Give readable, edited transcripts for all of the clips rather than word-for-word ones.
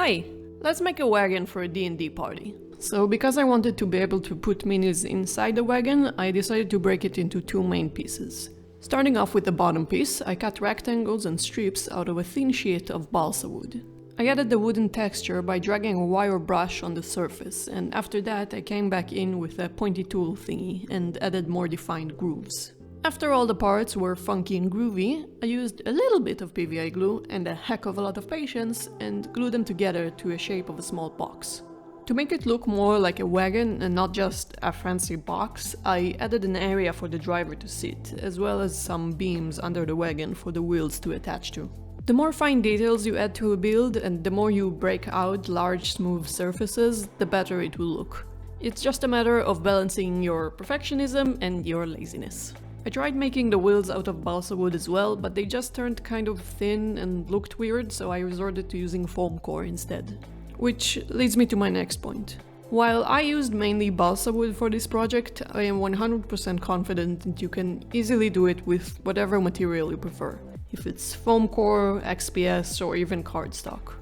Hi, let's make a wagon for a D&D party. So because I wanted to be able to put minis inside the wagon, I decided to break it into two main pieces. Starting off with the bottom piece, I cut rectangles and strips out of a thin sheet of balsa wood. I added the wooden texture by dragging a wire brush on the surface, and after that I came back in with a pointy tool thingy and added more defined grooves. After all the parts were funky and groovy, I used a little bit of PVA glue and a heck of a lot of patience and glued them together to a shape of a small box. To make it look more like a wagon and not just a fancy box, I added an area for the driver to sit, as well as some beams under the wagon for the wheels to attach to. The more fine details you add to a build and the more you break out large smooth surfaces, the better it will look. It's just a matter of balancing your perfectionism and your laziness. I tried making the wheels out of balsa wood as well, but they just turned kind of thin and looked weird, so I resorted to using foam core instead. Which leads me to my next point. While I used mainly balsa wood for this project, I am 100% confident that you can easily do it with whatever material you prefer, if it's foam core, XPS, or even cardstock.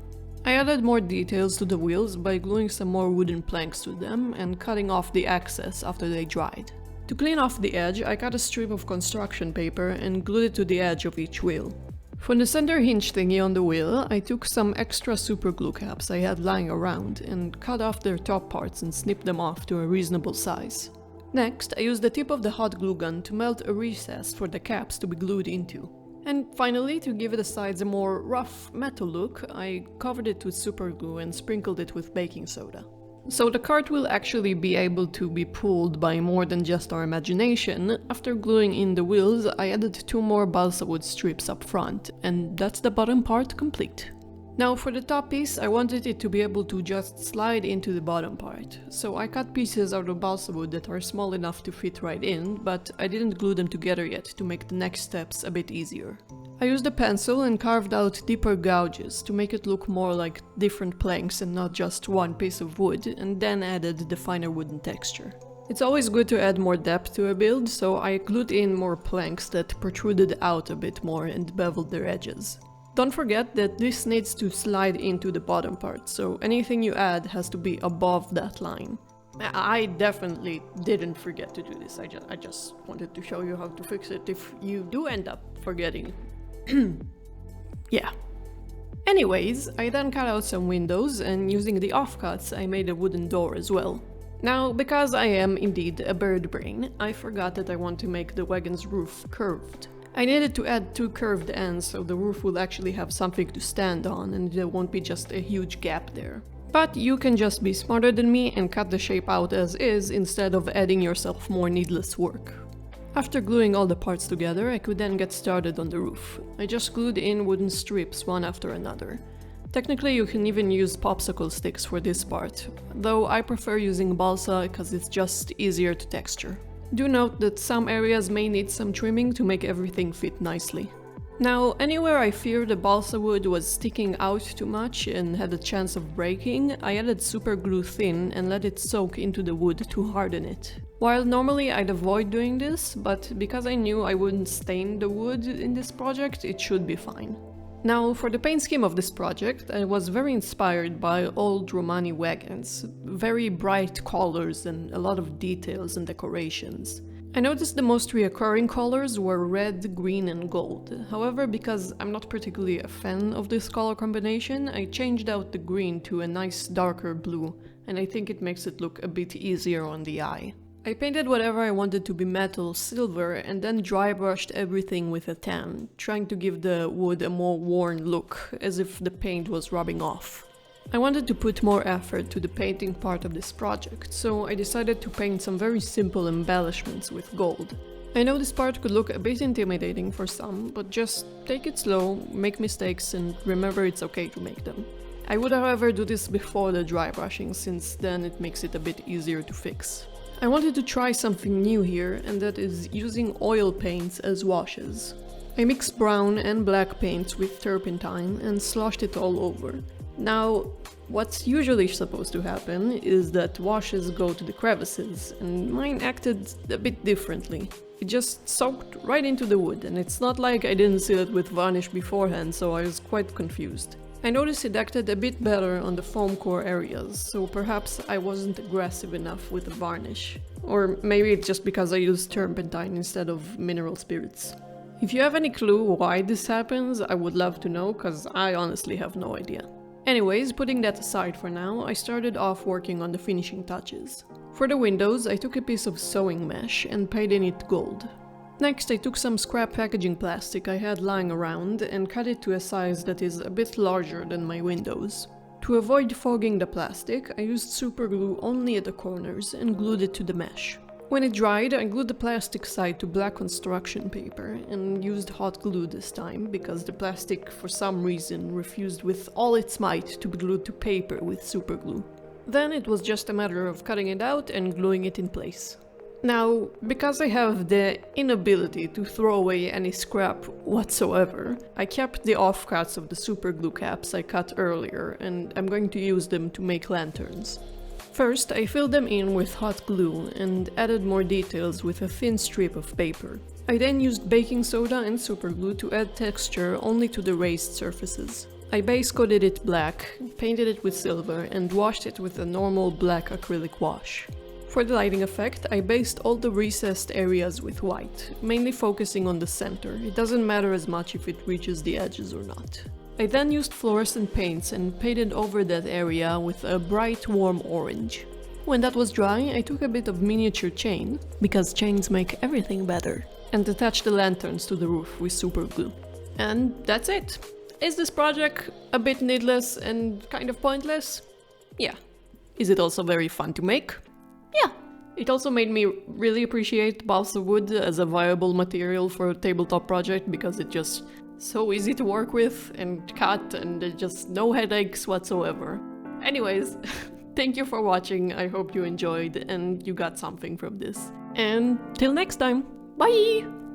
I added more details to the wheels by gluing some more wooden planks to them and cutting off the excess after they dried. To clean off the edge, I cut a strip of construction paper and glued it to the edge of each wheel. For the center hinge thingy on the wheel, I took some extra super glue caps I had lying around and cut off their top parts and snipped them off to a reasonable size. Next, I used the tip of the hot glue gun to melt a recess for the caps to be glued into. And finally, to give the sides a more rough metal look, I covered it with super glue and sprinkled it with baking soda. So the cart will actually be able to be pulled by more than just our imagination. After gluing in the wheels, I added two more balsa wood strips up front, and that's the bottom part complete. Now for the top piece, I wanted it to be able to just slide into the bottom part. So I cut pieces out of balsa wood that are small enough to fit right in, but I didn't glue them together yet to make the next steps a bit easier. I used a pencil and carved out deeper gouges to make it look more like different planks and not just one piece of wood, and then added the finer wooden texture. It's always good to add more depth to a build, so I glued in more planks that protruded out a bit more and beveled their edges. Don't forget that this needs to slide into the bottom part, so anything you add has to be above that line. I definitely didn't forget to do this, I just wanted to show you how to fix it if you do end up forgetting. Yeah. Anyways, I then cut out some windows and using the offcuts I made a wooden door as well. Now, because I am indeed a bird brain, I forgot that I want to make the wagon's roof curved. I needed to add two curved ends so the roof will actually have something to stand on and there won't be just a huge gap there. But you can just be smarter than me and cut the shape out as is instead of adding yourself more needless work. After gluing all the parts together, I could then get started on the roof. I just glued in wooden strips one after another. Technically you can even use popsicle sticks for this part, though I prefer using balsa because it's just easier to texture. Do note that some areas may need some trimming to make everything fit nicely. Now, anywhere I feared the balsa wood was sticking out too much and had a chance of breaking, I added super glue thin and let it soak into the wood to harden it. While normally I'd avoid doing this, but because I knew I wouldn't stain the wood in this project, it should be fine. Now, for the paint scheme of this project, I was very inspired by old Romani wagons. Very bright colors and a lot of details and decorations. I noticed the most reoccurring colors were red, green and gold. However, because I'm not particularly a fan of this color combination, I changed out the green to a nice darker blue, and I think it makes it look a bit easier on the eye. I painted whatever I wanted to be metal silver and then dry brushed everything with a tan, trying to give the wood a more worn look, as if the paint was rubbing off. I wanted to put more effort to the painting part of this project, so I decided to paint some very simple embellishments with gold. I know this part could look a bit intimidating for some, but just take it slow, make mistakes and remember it's okay to make them. I would however do this before the dry brushing, since then it makes it a bit easier to fix. I wanted to try something new here, and that is using oil paints as washes. I mixed brown and black paints with turpentine and sloshed it all over. Now, what's usually supposed to happen is that washes go to the crevices, and mine acted a bit differently. It just soaked right into the wood, and it's not like I didn't seal it with varnish beforehand, so I was quite confused. I noticed it acted a bit better on the foam core areas, so perhaps I wasn't aggressive enough with the varnish. Or maybe it's just because I used turpentine instead of mineral spirits. If you have any clue why this happens, I would love to know, cause I honestly have no idea. Anyways, putting that aside for now, I started off working on the finishing touches. For the windows, I took a piece of sewing mesh and painted it gold. Next, I took some scrap packaging plastic I had lying around and cut it to a size that is a bit larger than my windows. To avoid fogging the plastic, I used super glue only at the corners and glued it to the mesh. When it dried, I glued the plastic side to black construction paper and used hot glue this time because the plastic for some reason refused with all its might to be glued to paper with super glue. Then it was just a matter of cutting it out and gluing it in place. Now, because I have the inability to throw away any scrap whatsoever, I kept the offcuts of the super glue caps I cut earlier and I'm going to use them to make lanterns. First, I filled them in with hot glue and added more details with a thin strip of paper. I then used baking soda and super glue to add texture only to the raised surfaces. I base coated it black, painted it with silver and washed it with a normal black acrylic wash. For the lighting effect, I based all the recessed areas with white, mainly focusing on the center. It doesn't matter as much if it reaches the edges or not. I then used fluorescent paints and painted over that area with a bright warm orange. When that was dry, I took a bit of miniature chain, because chains make everything better, and attached the lanterns to the roof with super glue. And that's it! Is this project a bit needless and kind of pointless? Yeah. Is it also very fun to make? Yeah. It also made me really appreciate balsa wood as a viable material for a tabletop project because it's just so easy to work with and cut and there's just no headaches whatsoever. Anyways, thank you for watching, I hope you enjoyed and you got something from this. And till next time, bye!